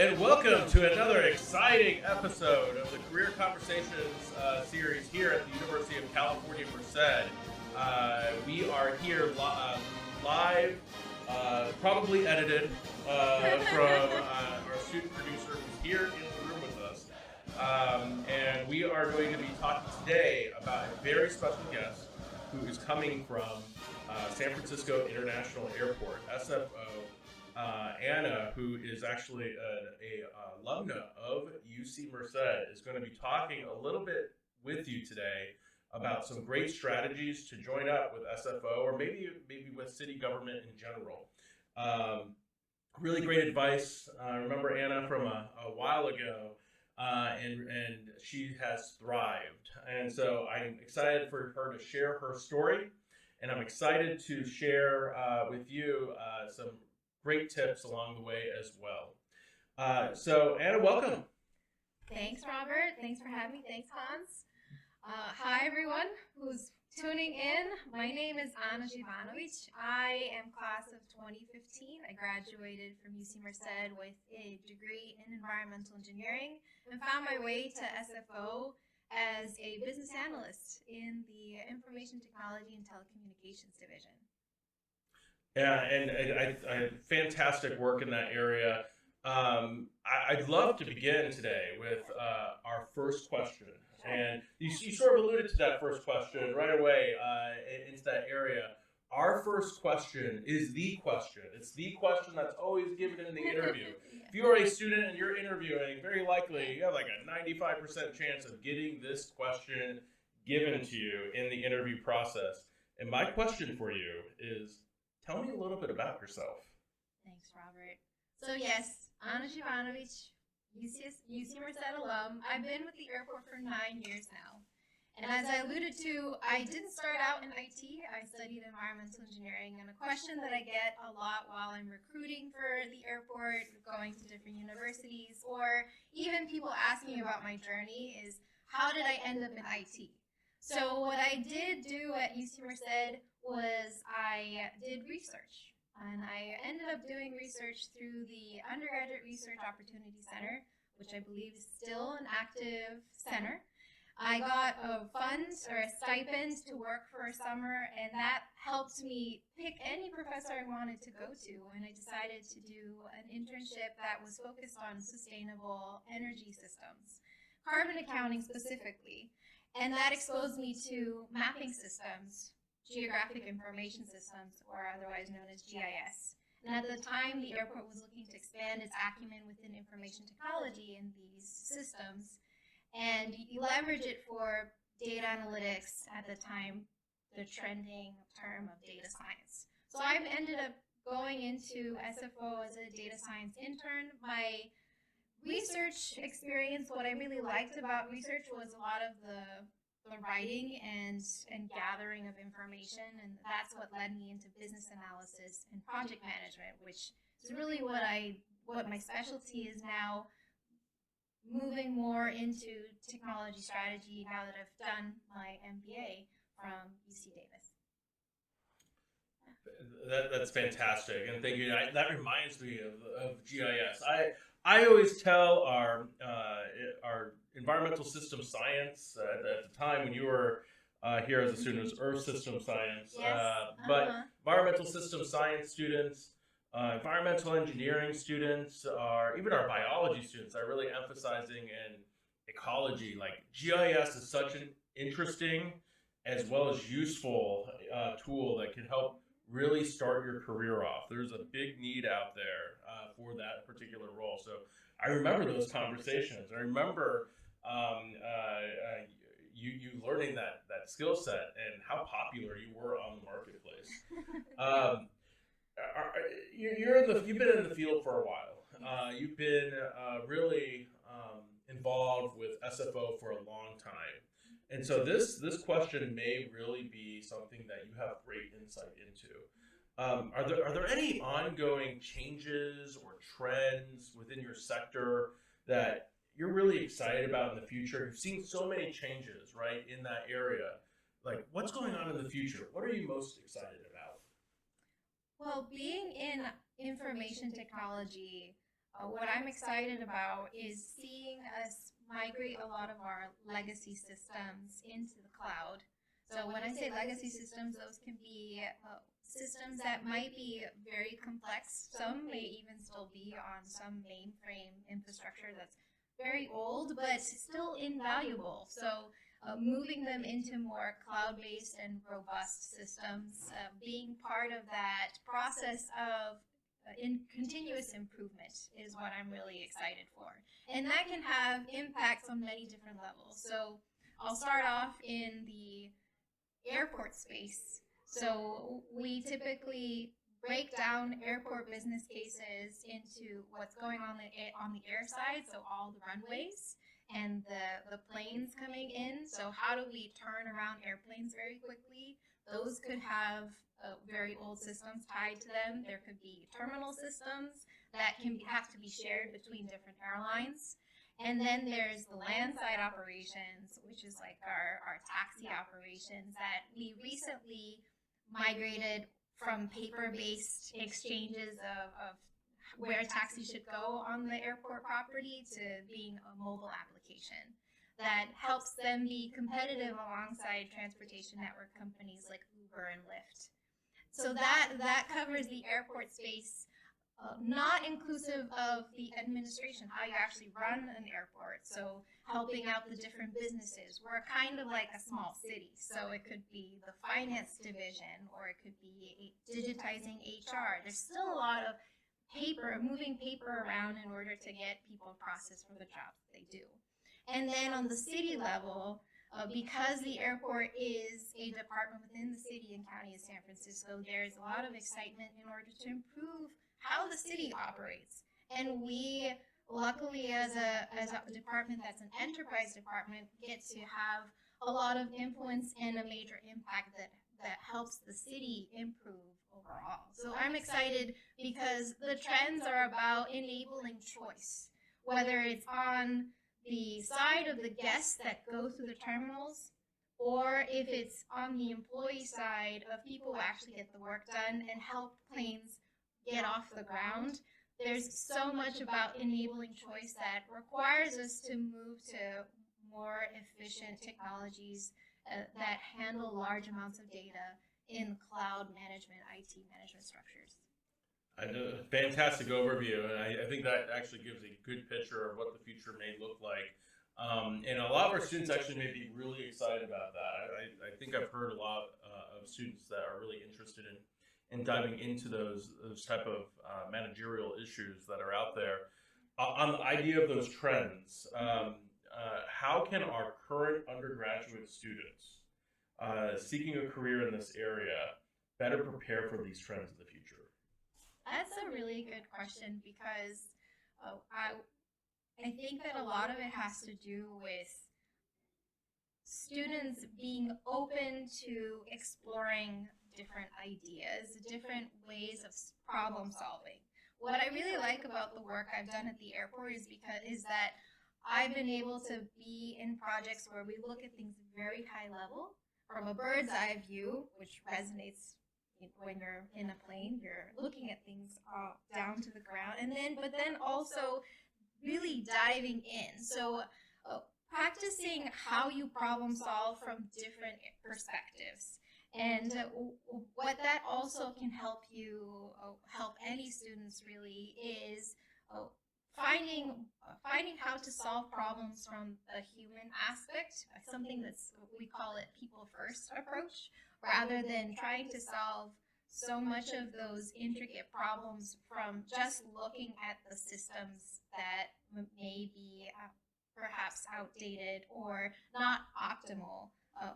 and welcome to another exciting episode of the Career Conversations series here at the University of California, Merced. We are here live, probably edited, from our student producer who's here in the room with us. And we are going to be talking today about a very special guest who is coming from San Francisco International Airport, SFO. Anna, who is actually an alumna of UC Merced, is going to be talking a little bit with you today about some great strategies to join up with SFO or maybe with city government in general. Really great advice. I remember Anna from a while ago, and she has thrived. And so I'm excited for her to share her story, and I'm excited to share with you some great tips along the way as well. So Anna, welcome. Thanks, Robert. Thanks for having me. Thanks, Hans. Hi, everyone who's tuning in. My name is Anna Jivanovic. I am class of 2015. I graduated from UC Merced with a degree in environmental engineering and found my way to SFO as a business analyst in the Information Technology and Telecommunications Division. Yeah, and I fantastic work in that area. I'd love to begin today with our first question. And you sort of alluded to that first question right away into that area. Our first question is the question. It's the question that's always given in the interview. If you are a student and you're interviewing, very likely you have like a 95% chance of getting this question given to you in the interview process. And my question for you is, tell me a little bit about yourself. Thanks, Robert. So yes, Anna Jivanovic, UC Merced alum. I've been with the airport for 9 years now. And as I alluded to, I didn't start out in IT. I studied environmental engineering. And a question that I get a lot while I'm recruiting for the airport, going to different universities, or even people asking about my journey is, how did I end up in IT? So what I did do at UC Merced was I did research. And I ended up doing research through the Undergraduate Research Opportunity Center, which I believe is still an active center. I got a fund or a stipend to work for a summer, and that helped me pick any professor I wanted to go to. And I decided to do an internship that was focused on sustainable energy systems, carbon accounting specifically. And that exposed me to mapping systems, Geographic Information Systems, or otherwise known as GIS. And at the time, the airport was looking to expand its acumen within information technology in these systems, and you leverage it for data analytics. At the time, the trending term of data science. So I ended up going into SFO as a data science intern. My research experience, what I really liked about research was a lot of the writing and gathering of information, and that's what led me into business analysis and project management, which is really what my specialty is now, moving more into technology strategy now that I've done my MBA from UC Davis. That's fantastic, and thank you. That reminds me of GIS. I always tell our environmental system science at the time when you were here as a student, it was Earth System Science. Yes. But environmental system science students, environmental engineering students, or even our biology students are really emphasizing in ecology. Like GIS is such an interesting as well as useful tool that can help really start your career off. There's a big need out there for that particular role. So I remember those conversations. I remember you learning that skill set and how popular you were on the marketplace. You've been in the field for a while. You've been really involved with SFO for a long time. And so this question may really be something that you have great insight into. Are there any ongoing changes or trends within your sector that you're really excited about in the future? You've seen so many changes, right, in that area. Like, what's going on in the future? What are you most excited about? Well, being in information technology, what I'm excited about is seeing us migrate a lot of our legacy systems into the cloud. So when I say legacy systems, those can be systems that might be very complex. Some may even still be on some mainframe infrastructure that's very old, but still invaluable. So moving them into more cloud-based and robust systems, being part of that process of in continuous improvement is what I'm really excited for. And that can have impacts on many different levels. So I'll start off in the airport space. So we typically break down airport business cases into what's going on the air side, so all the runways and the planes coming in. So how do we turn around airplanes very quickly? Those could have very old systems tied to them. There could be terminal systems that have to be shared between different airlines. And then there's the landside operations, which is like our taxi operations that we recently migrated from paper-based exchanges of where a taxi should go on the airport property to being a mobile application that helps them be competitive alongside transportation network companies like Uber and Lyft. So that covers the airport space, not inclusive of the administration, how you actually run an airport. So helping out the different businesses. We're kind of like a small city. So it could be the finance division, or it could be digitizing HR. There's still a lot of moving paper around in order to get people processed for the jobs they do. And then on the city level, because the airport is a department within the city and county of San Francisco, there's a lot of excitement in order to improve how the city operates. And we, luckily, as a department that's an enterprise department, get to have a lot of influence and a major impact that helps the city improve overall. So I'm excited because the trends are about enabling choice, whether it's on the side of the guests that go through the terminals, or if it's on the employee side of people who actually get the work done and help planes get off the ground. There's so much about enabling choice that requires us to move to more efficient technologies that handle large amounts of data in cloud management, IT management structures. A fantastic overview, and I think that actually gives a good picture of what the future may look like. And a lot of our students actually may be really excited about that. I think I've heard a lot of students that are really interested in diving into those type of managerial issues that are out there. On the idea of those trends, how can our current undergraduate students seeking a career in this area better prepare for these trends in the future? That's a really good question because I think that a lot of it has to do with students being open to exploring different ideas, different ways of problem solving. What I really like about the work I've done at the airport is that I've been able to be in projects where we look at things very high level from a bird's eye view, which resonates when you're in a plane. You're looking at things down to the ground, but then also really diving in. So practicing how you problem solve from different perspectives. And what that also can help any students really is finding how to solve problems from a human aspect, something we call it people first approach, rather than trying to solve so much of those intricate problems from just looking at the systems that may be perhaps outdated or not optimal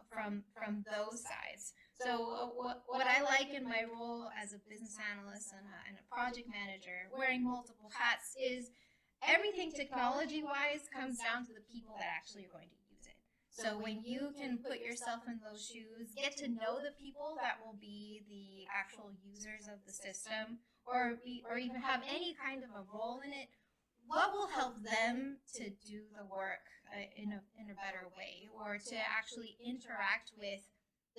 from those sides. So what I like in my role as a business analyst and a project manager, wearing multiple hats, is everything technology-wise comes down to the people that actually are going to use it. So when you can put yourself in those shoes, get to know the people that will be the actual users of the system, or even have any kind of a role in it, what will help them to do the work in a better way, or to actually interact with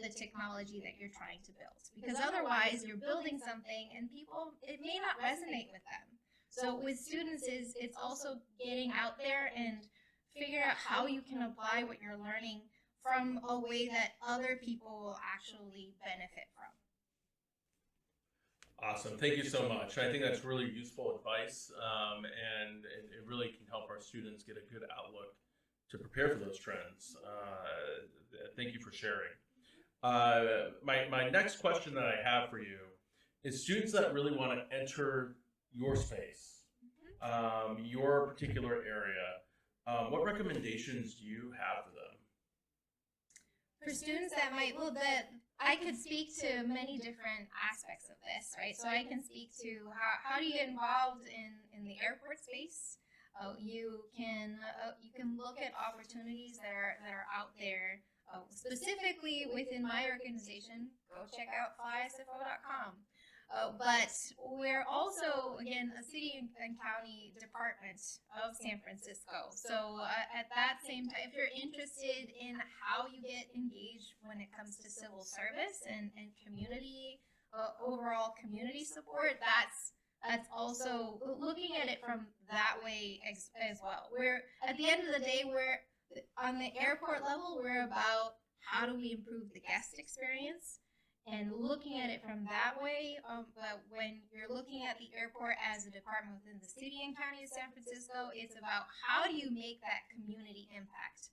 the technology that you're trying to build? Because otherwise you're building something and it may not resonate with them. So with students, it's also getting out there and figuring out how you can apply what you're learning from a way that other people will actually benefit from. Awesome. Thank you so much. I think that's really useful advice, and it really can help our students get a good outlook to prepare for those trends. Thank you for sharing. My next question that I have for you is students that really want to enter your space, your particular area. What recommendations do you have for them? For students that I could speak to many different aspects of this, right? So I can speak to how do you get involved in the airport space. You can look at opportunities that are out there. Specifically within my organization, go check out flysfo.com. But we're also, again, a city and county department of San Francisco. So at that same time, if you're interested in how you get engaged when it comes to civil service and community, overall community support, that's also looking at it from that way as well. We're, at the end of the day, we're on the airport level, we're about how do we improve the guest experience and looking at it from that way. But when you're looking at the airport as a department within the city and county of San Francisco, it's about how do you make that community impact?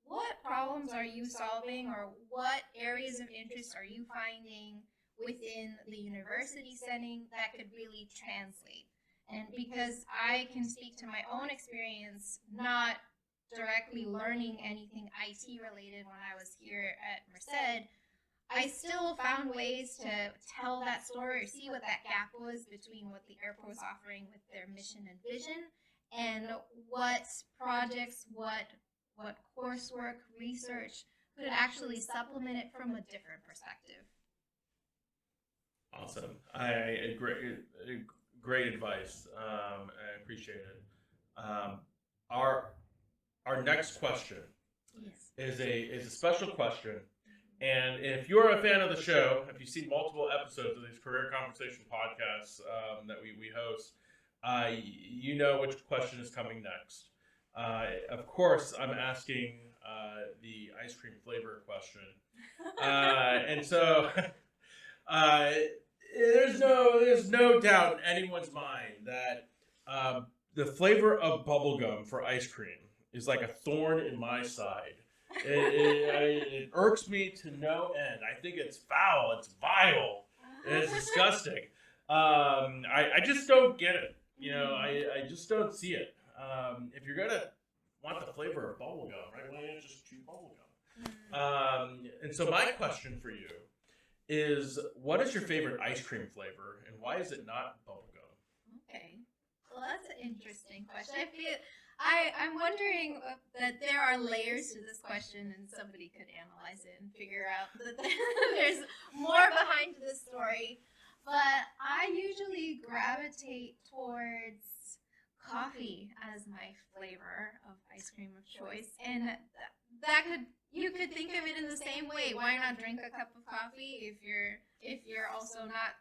What problems are you solving, or what areas of interest are you finding within the university setting that could really translate? And because I can speak to my own experience, not directly learning anything IT related when I was here at Merced, I still found ways to tell that story or see what that gap was between what the airport was offering with their mission and vision, and what projects, what coursework, research could actually supplement it from a different perspective. Awesome. Great advice. I appreciate it. Our next question is a special question. And if you're a fan of the show, if you've seen multiple episodes of these career conversation podcasts that we host, you know which question is coming next. Of course, I'm asking the ice cream flavor question. And so there's no doubt in anyone's mind that the flavor of bubblegum for ice cream is like a thorn in my side. It irks me to no end. I think it's foul. It's vile. It's disgusting. I just don't get it. You know, I just don't see it. If you're gonna want the flavor of bubblegum, right? Why don't you just choose bubblegum? And so my question for you is, what is your favorite ice cream flavor, and why is it not bubblegum? Okay, well, that's an interesting question. I'm wondering that there are layers to this question, and somebody could analyze it and figure out that there's more behind the story. But I usually gravitate towards coffee as my flavor of ice cream of choice, and you could think of it in the same way. Why not drink a cup of coffee if you're also not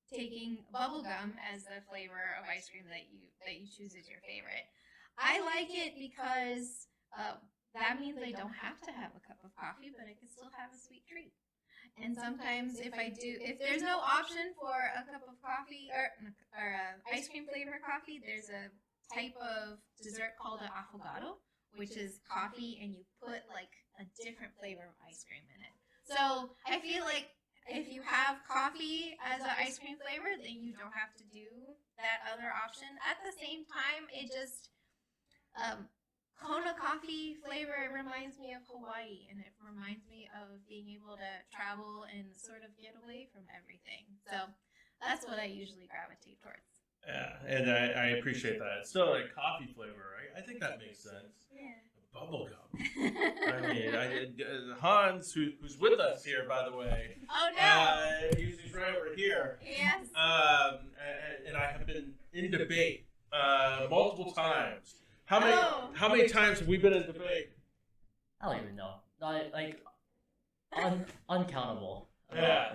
taking bubblegum as the flavor of ice cream that you choose as your favorite? I like it because that means I don't have to have a cup of coffee, but I can still have a sweet treat. And sometimes if there's no option for a cup of coffee or ice cream flavor coffee, there's a type of dessert called an affogato, which is coffee and you put like a different flavor of ice cream in it. So I feel like if you have coffee as an ice cream flavor, then you don't have to do that other option. At the same time, it just Kona coffee flavor reminds me of Hawaii, and it reminds me of being able to travel and sort of get away from everything. So that's what I usually gravitate towards. Yeah, and I appreciate that. It's still like coffee flavor, right? I think that makes sense. Yeah. Bubblegum. I mean, Hans, who's with us here, by the way. Oh, no. He's right over here. Yes. And I have been in debate multiple times. How many times have we been in debate? I don't even know. Like uncountable. Yeah.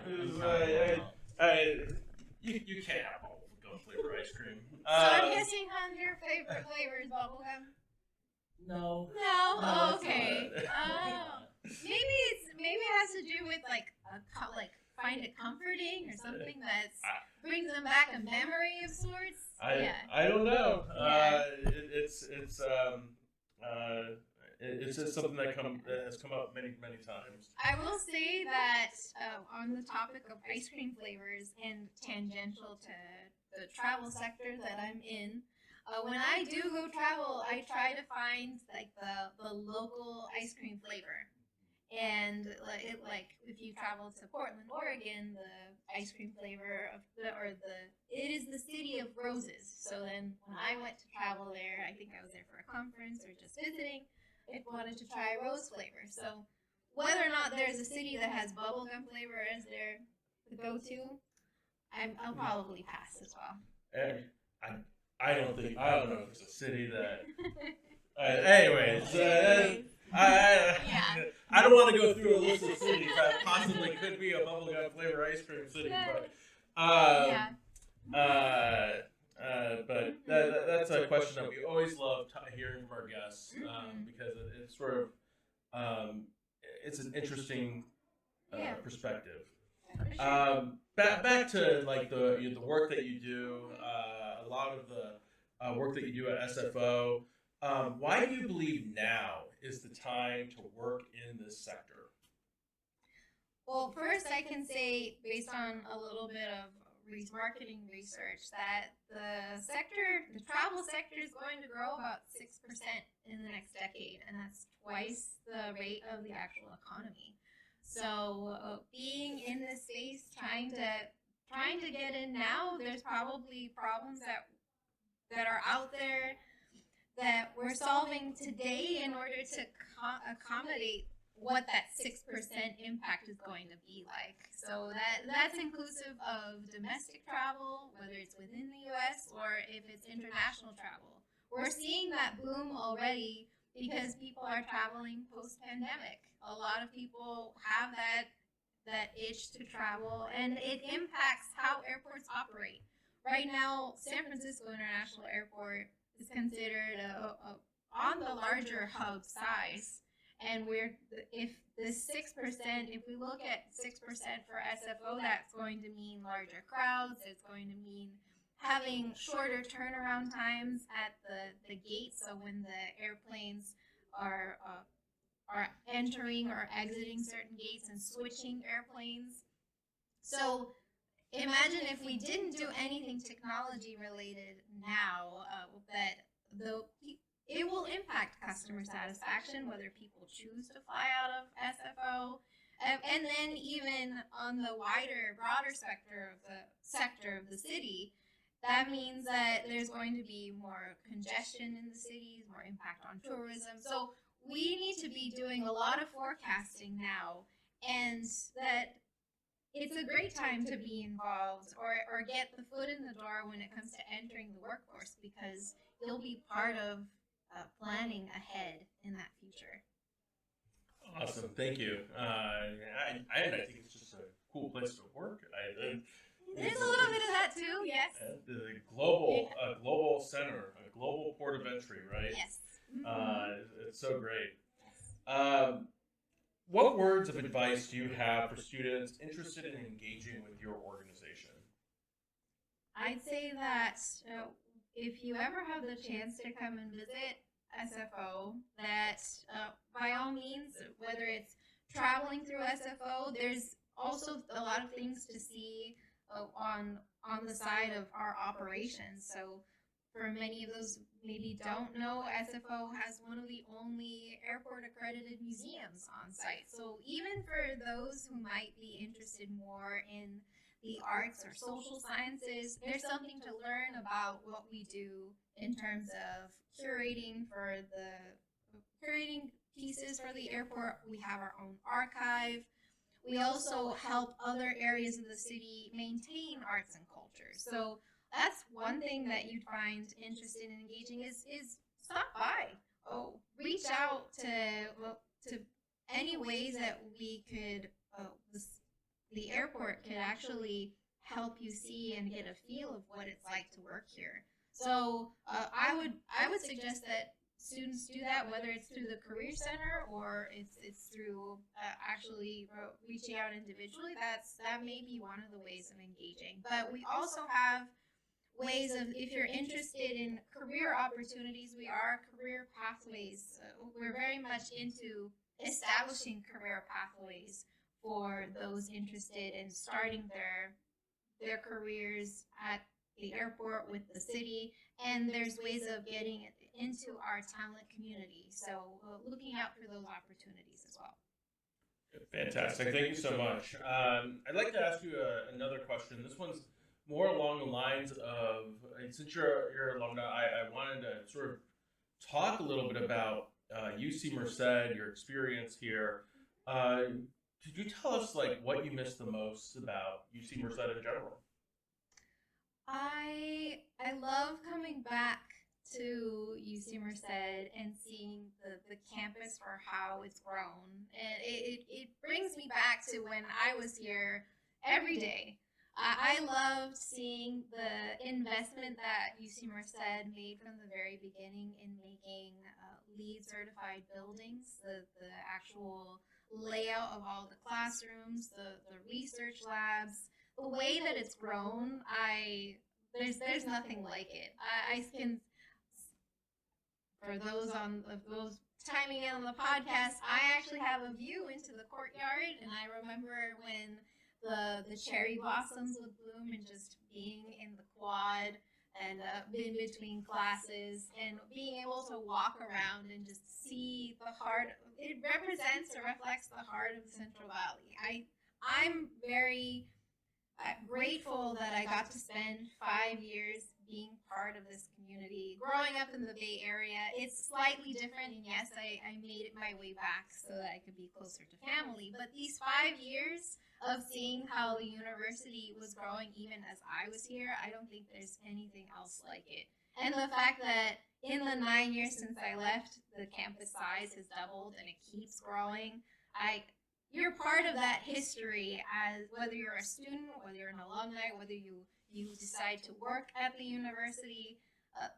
You can't have bubblegum flavor ice cream. So I'm guessing, Hans, your favorite flavor is bubblegum? No. No? No, it's Okay. not. Maybe it has to do with like find it comforting or something that brings them back a memory of sorts. I don't know. Yeah. It's just something that has come up many times. I will say that on the topic of ice cream flavors and tangential to the travel sector that I'm in, when I do go travel, I try to find like the local ice cream flavor. And like if you travel to Portland, Oregon, the ice cream flavor it is the city of roses. So then when I went to travel there, I think I was there for a conference or just visiting. I wanted to try rose flavor. So whether or not there's a city that has bubblegum flavor as their go-to, I'll probably pass as well. And I don't know if it's a city that. Anyways, I don't want to go through a list of cities that possibly could be a bubblegum flavor ice cream city, but but that's a question that we always love hearing from our guests because it's sort of it's an interesting perspective. Back to like the work that you do, a lot of the work that you do at SFO. Why do you believe now is the time to work in this sector? Well, first I can say, based on a little bit of marketing research, that the travel sector is going to grow about 6% in the next decade, and that's twice the rate of the actual economy. So being in this space, trying to get in now, there's probably problems that are out there that we're solving today in order to accommodate what that 6% impact is going to be like. So that's inclusive of domestic travel, whether it's within the U.S. or if it's international travel. We're seeing that boom already because people are traveling post-pandemic. A lot of people have that itch to travel, and it impacts how airports operate. Right now, San Francisco International Airport is considered on the larger hub size, and if this 6%, if we look at 6% for SFO, that's going to mean larger crowds. It's going to mean having shorter turnaround times at the gate. So when the airplanes are entering or exiting certain gates and switching airplanes. So imagine if we didn't do anything technology related now, it will impact customer satisfaction, whether people choose to fly out of SFO. And then even on the broader sector of the city, that means that there's going to be more congestion in the cities, more impact on tourism. So we need to be doing a lot of forecasting now, and that it's a great time to be involved or get the foot in the door when it comes to entering the workforce, because you'll be part of planning ahead in that future. Awesome, thank you. I think it's just a cool place to work. There's a little bit of that too, yes. The global center, a global port of entry, right? Yes. It's so great. What words of advice do you have for students interested in engaging with your organization? I'd say that if you ever have the chance to come and visit SFO, that by all means, whether it's traveling through SFO, there's also a lot of things to see on the side of our operations. So for many of those maybe don't know, SFO has one of the only airport accredited museums on site. So even for those who might be interested more in the arts or social sciences, there's something to learn about what we do in terms of curating pieces for the airport. We have our own archive. We also help other areas of the city maintain arts and culture. So that's one thing that you'd find interested in engaging is stop by. Reach out to any ways that we could, the airport could actually help you see and get a feel of what it's like to work here. So I would suggest that students do that, whether it's through the career center or it's through actually reaching out individually. That may be one of the ways of engaging. But we also have ways of, if you're interested in career opportunities, we are career pathways. We're very much into establishing career pathways for those interested in starting their careers at the airport with the city, and there's ways of getting into our talent community. So looking out for those opportunities as well. Fantastic. Thank you so much. I'd like to ask you another question. This one's more along the lines of, since you're alumni, I wanted to sort of talk a little bit about UC Merced, your experience here. Could you tell us like what you miss the most about UC Merced in general? I love coming back to UC Merced and seeing the campus for how it's grown. And it brings me back to when I was here every day. I loved seeing the investment that UC Merced made from the very beginning in making LEED certified buildings, the actual layout of all the classrooms, the research labs, the way that it's grown. There's nothing like it. I can, for those chiming in on the podcast, I actually have a view into the courtyard, and I remember when the cherry blossoms would bloom and just being in the quad and in between classes and being able to walk around and just see the heart. It represents or reflects the heart of the Central Valley. I'm very grateful that I got to spend 5 years being part of this community. Growing up in the Bay Area, it's slightly different, and yes, I made it my way back so that I could be closer to family. But these 5 years of seeing how the university was growing even as I was here, I don't think there's anything else like it. And the fact that in the 9 years since I left, the campus size has doubled and it keeps growing. You're part of that history, as whether you're a student, whether you're an alumni, whether you decide to work at the university.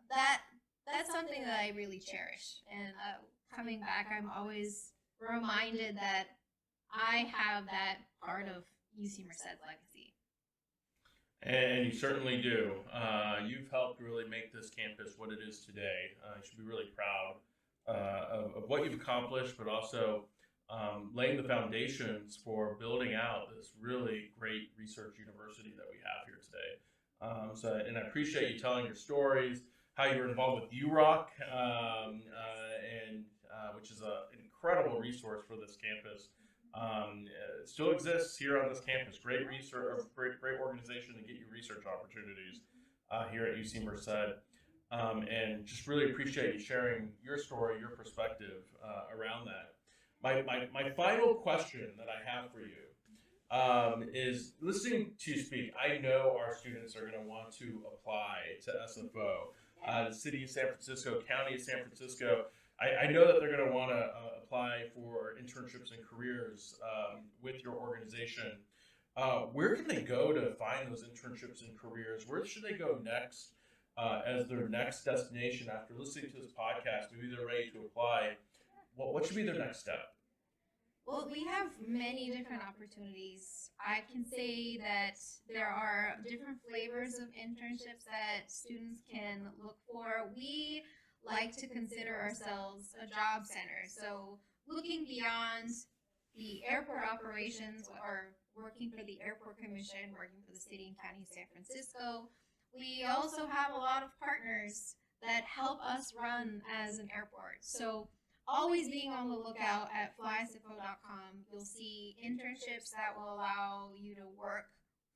That's something that I really cherish. And coming back, I'm always reminded that I have that part of UC Merced's legacy. And you certainly do. You've helped really make this campus what it is today. You should be really proud of what you've accomplished, but also laying the foundations for building out this really great research university that we have here today. And I appreciate you telling your stories, how you were involved with UROC, and which is an incredible resource for this campus. It still exists here on this campus. Great research, great organization to get you research opportunities here at UC Merced. And just really appreciate you sharing your story, your perspective around that. My final question that I have for you is, listening to you speak, I know our students are going to want to apply to SFO. The City of San Francisco, County of San Francisco, I know that they're going to want to apply for internships and careers with your organization. Where can they go to find those internships and careers? Where should they go next as their next destination after listening to this podcast? Maybe they're ready to apply. What should be their next step? Well, we have many different opportunities. I can say that there are different flavors of internships that students can look for. We like to consider ourselves a job center. So looking beyond the airport operations or working for the Airport Commission, working for the City and County of San Francisco, we also have a lot of partners that help us run as an airport. So always being on the lookout at flysfo.com, you'll see internships that will allow you to work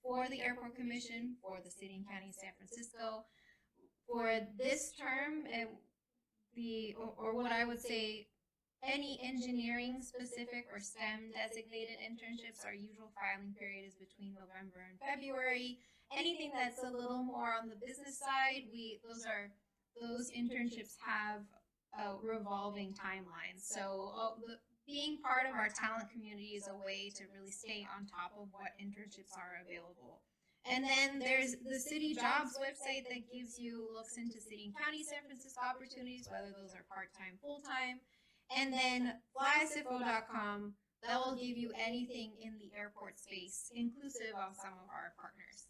for the Airport Commission, for the City and County of San Francisco. For this term, or what I would say, any engineering specific or STEM designated internships, our usual filing period is between November and February. Anything that's a little more on the business side, those internships have revolving timelines. So being part of our talent community is a way to really stay on top of what internships are available. And then there's the city jobs website that gives you looks into city and county San Francisco opportunities, whether those are part-time, full-time. And then flysfo.com, that will give you anything in the airport space, inclusive of some of our partners.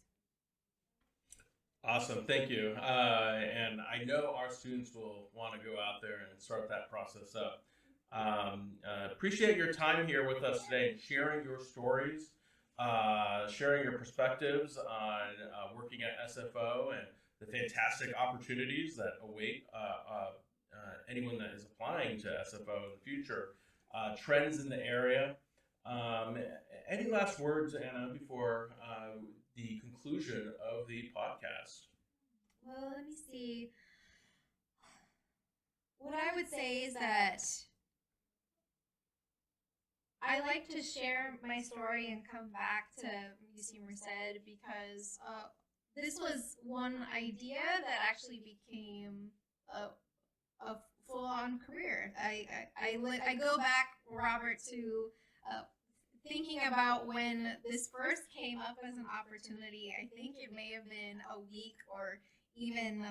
Awesome, thank you. And I know our students will want to go out there and start that process up. Appreciate your time here with us today and sharing your stories, sharing your perspectives on working at SFO and the fantastic opportunities that await anyone that is applying to SFO in the future, trends in the area. Any last words, Anna, before the conclusion of the podcast? Well, let me see. What I would say is that I like to share my story and come back to UC Merced because this was one idea that actually became a full-on career. I go back, Robert, to thinking about when this first came up as an opportunity. I think it may have been a week or even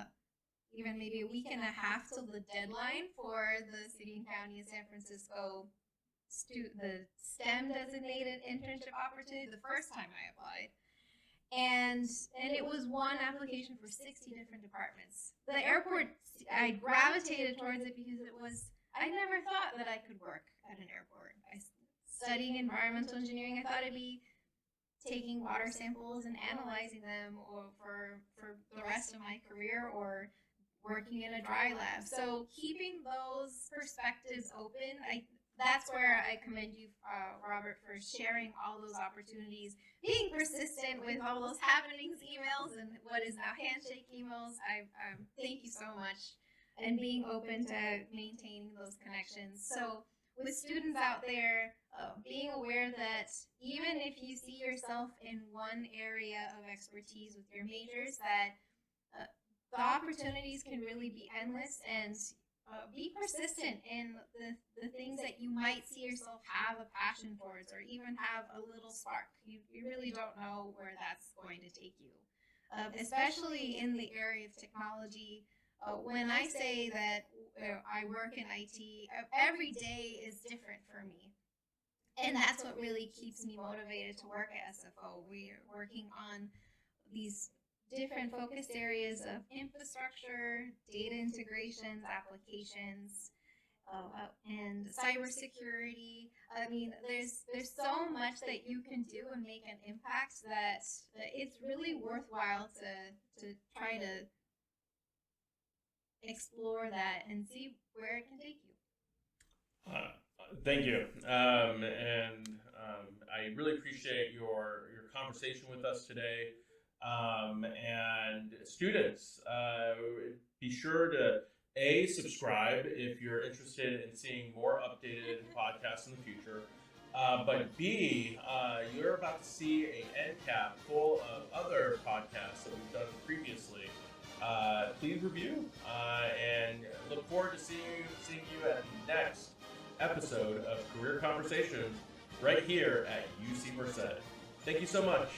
maybe a week and a half till the deadline for the city and county of San Francisco the STEM designated internship opportunity the first time I applied. And it was one application for 60 different departments. The airport, I gravitated towards it because I never thought that I could work at an airport. Studying environmental engineering, I thought it'd be taking water samples and analyzing them for the rest of my career, or working in a dry lab. So keeping those perspectives open, that's where I commend you, Robert, for sharing all those opportunities, being persistent with all those happenings emails and what is now handshake emails. I thank you so much, and being open to maintaining those connections. So with students out there, being aware that even if you see yourself in one area of expertise with your majors, that the opportunities can really be endless, and be persistent in the things that you might see yourself have a passion towards, or even have a little spark. You really don't know where that's going to take you, especially in the area of technology. When I say that I work in IT, every day is different for me. And that's what really keeps me motivated to work at SFO. We're working on these different focused areas of infrastructure, data integrations, applications, and cybersecurity. I mean, there's so much that you can do and make an impact that it's really worthwhile to try to explore that and see where it can take you. Thank you, I really appreciate your conversation with us today. And students, be sure to subscribe if you're interested in seeing more updated podcasts in the future. But B, you're about to see an end cap full of other podcasts that we've done previously. Please review, and look forward to seeing you at the next episode of Career Conversations right here at UC Merced. Thank you so much.